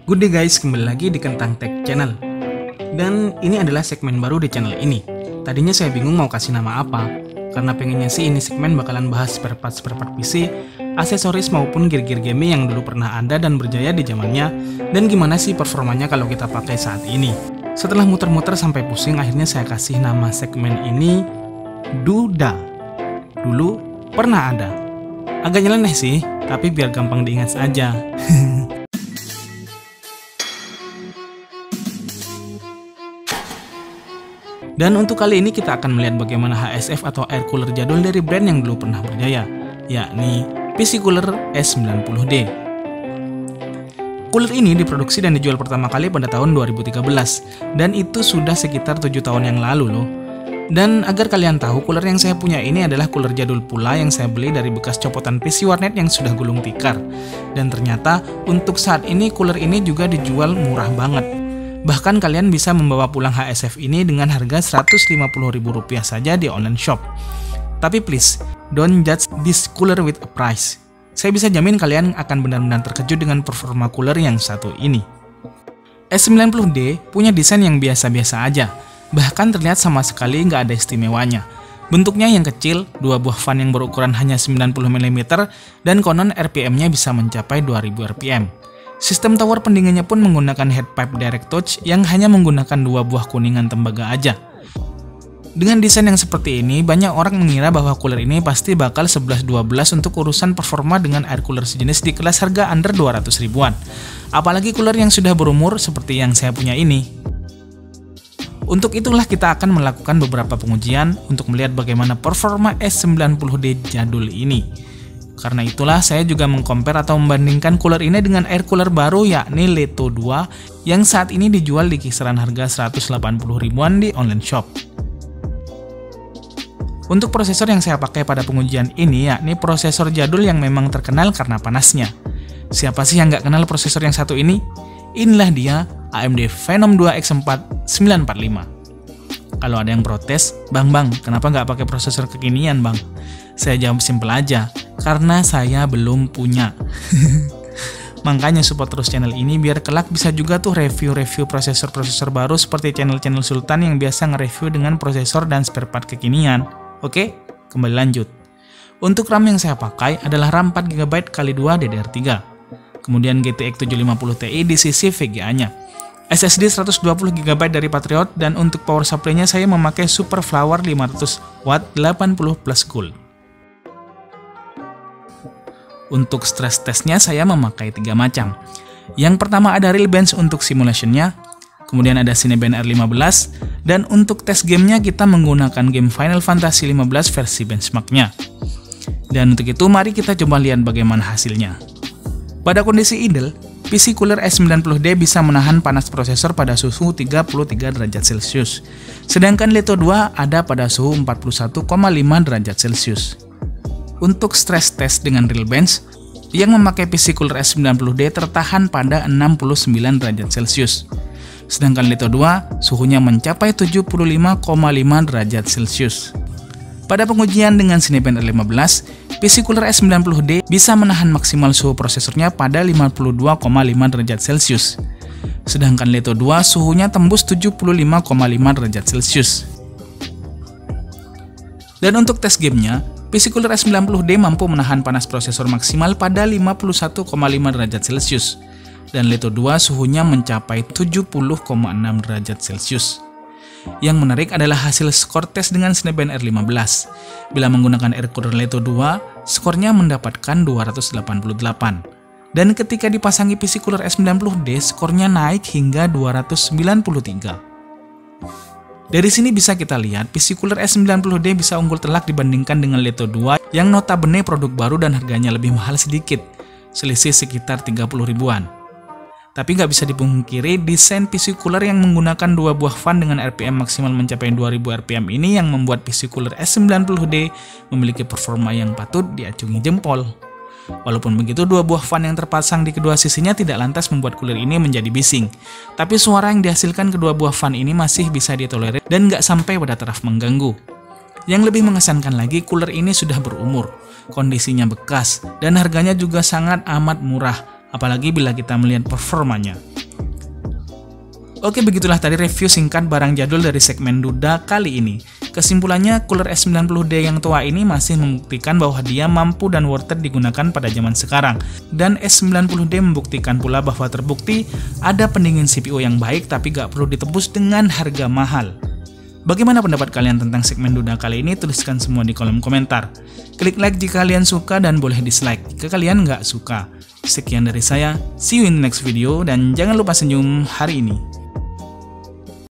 Good day guys, kembali lagi di Kentang Tech Channel. Dan ini adalah segmen baru di channel ini. Tadinya saya bingung mau kasih nama apa, karena pengennya sih ini segmen bakalan bahas spare part PC, aksesoris maupun gear-gear gaming yang dulu pernah ada dan berjaya di zamannya, dan gimana sih performanya kalau kita pakai saat ini. Setelah muter-muter sampai pusing, akhirnya saya kasih nama segmen ini Duda. Dulu pernah ada. Agak nyeleneh sih, tapi biar gampang diingat saja. Dan untuk kali ini kita akan melihat bagaimana HSF atau air cooler jadul dari brand yang dulu pernah berjaya, yakni PC Cooler S90D. Cooler ini diproduksi dan dijual pertama kali pada tahun 2013, dan itu sudah sekitar 7 tahun yang lalu loh. Dan agar kalian tahu, cooler yang saya punya ini adalah cooler jadul pula yang saya beli dari bekas copotan PC warnet yang sudah gulung tikar. Dan ternyata untuk saat ini cooler ini juga dijual murah banget. Bahkan kalian bisa membawa pulang HSF ini dengan harga Rp150.000 saja di online shop. Tapi please, don't judge this cooler with a price. Saya bisa jamin kalian akan benar-benar terkejut dengan performa cooler yang satu ini. S90D punya desain yang biasa-biasa aja, bahkan terlihat sama sekali nggak ada istimewanya. Bentuknya yang kecil, dua buah fan yang berukuran hanya 90 mm, dan konon RPM-nya bisa mencapai 2000 RPM. Sistem tower pendinginnya pun menggunakan headpipe direct touch yang hanya menggunakan dua buah kuningan tembaga aja. Dengan desain yang seperti ini, banyak orang mengira bahwa cooler ini pasti bakal 11-12 untuk urusan performa dengan air cooler sejenis di kelas harga under 200 ribuan. Apalagi cooler yang sudah berumur seperti yang saya punya ini. Untuk itulah kita akan melakukan beberapa pengujian untuk melihat bagaimana performa S90D jadul ini. Karena itulah saya juga mengcompare atau membandingkan cooler ini dengan air cooler baru yakni Leto 2 yang saat ini dijual di kisaran harga 180 ribuan di online shop. Untuk prosesor yang saya pakai pada pengujian ini yakni prosesor jadul yang memang terkenal karena panasnya. Siapa sih yang nggak kenal prosesor yang satu ini? Inilah dia AMD Phenom 2 X4 945. Kalau ada yang protes, Bang, kenapa nggak pakai prosesor kekinian, Bang? Saya jawab simpel aja, karena saya belum punya. Makanya support terus channel ini biar kelak bisa juga tuh review-review prosesor-prosesor baru seperti channel-channel Sultan yang biasa nge-review dengan prosesor dan spare part kekinian. Oke, kembali lanjut. Untuk RAM yang saya pakai adalah RAM 4GB x 2 DDR3. Kemudian GTX 750 Ti di sisi VGA-nya. SSD 120GB dari Patriot, dan untuk power supply-nya saya memakai Super Flower 500W 80+ Gold. Untuk stress testnya saya memakai 3 macam. Yang pertama ada real bench untuk simulationnya, kemudian ada Cinebench R15, dan untuk tes gamenya kita menggunakan game Final Fantasy 15 versi benchmarknya. Dan untuk itu mari kita coba lihat bagaimana hasilnya. Pada kondisi idle, PC Cooler S90D bisa menahan panas prosesor pada suhu 33 derajat Celcius, sedangkan Leto 2 ada pada suhu 41,5 derajat Celcius. Untuk stress test dengan real bench, yang memakai PC Cooler S90D tertahan pada 69 derajat Celcius, sedangkan Leto 2 suhunya mencapai 75,5 derajat Celcius. Pada pengujian dengan Cinebench R15, PC Cooler S90D bisa menahan maksimal suhu prosesornya pada 52,5 derajat Celcius, sedangkan Leto 2 suhunya tembus 75,5 derajat Celcius. Dan untuk tes gamenya, PC Cooler S90D mampu menahan panas prosesor maksimal pada 51,5 derajat Celcius, dan Leto 2 suhunya mencapai 70,6 derajat Celcius. Yang menarik adalah hasil skor tes dengan Cinebench R15. Bila menggunakan air cooler Leto 2, skornya mendapatkan 288. Dan ketika dipasangi PC Cooler S90D, skornya naik hingga 293. Dari sini bisa kita lihat PC Cooler S90D bisa unggul telak dibandingkan dengan Leto 2 yang notabene produk baru dan harganya lebih mahal sedikit, selisih sekitar 30 ribuan. Tapi nggak bisa dipungkiri, desain PC Cooler yang menggunakan dua buah fan dengan RPM maksimal mencapai 2000 RPM ini yang membuat PC Cooler S90D memiliki performa yang patut diacungi jempol. Walaupun begitu, dua buah fan yang terpasang di kedua sisinya tidak lantas membuat cooler ini menjadi bising. Tapi suara yang dihasilkan kedua buah fan ini masih bisa ditolerir dan nggak sampai pada taraf mengganggu. Yang lebih mengesankan lagi, cooler ini sudah berumur, kondisinya bekas, dan harganya juga sangat amat murah, apalagi bila kita melihat performanya. Oke, begitulah tadi review singkat barang jadul dari segmen Duda kali ini. Kesimpulannya, cooler S90D yang tua ini masih membuktikan bahwa dia mampu dan worth it digunakan pada zaman sekarang. Dan S90D membuktikan pula bahwa terbukti ada pendingin CPU yang baik tapi gak perlu ditebus dengan harga mahal. Bagaimana pendapat kalian tentang segmen Duda kali ini? Tuliskan semua di kolom komentar. Klik like jika kalian suka dan boleh dislike jika kalian nggak suka. Sekian dari saya, see you in the next video dan jangan lupa senyum hari ini.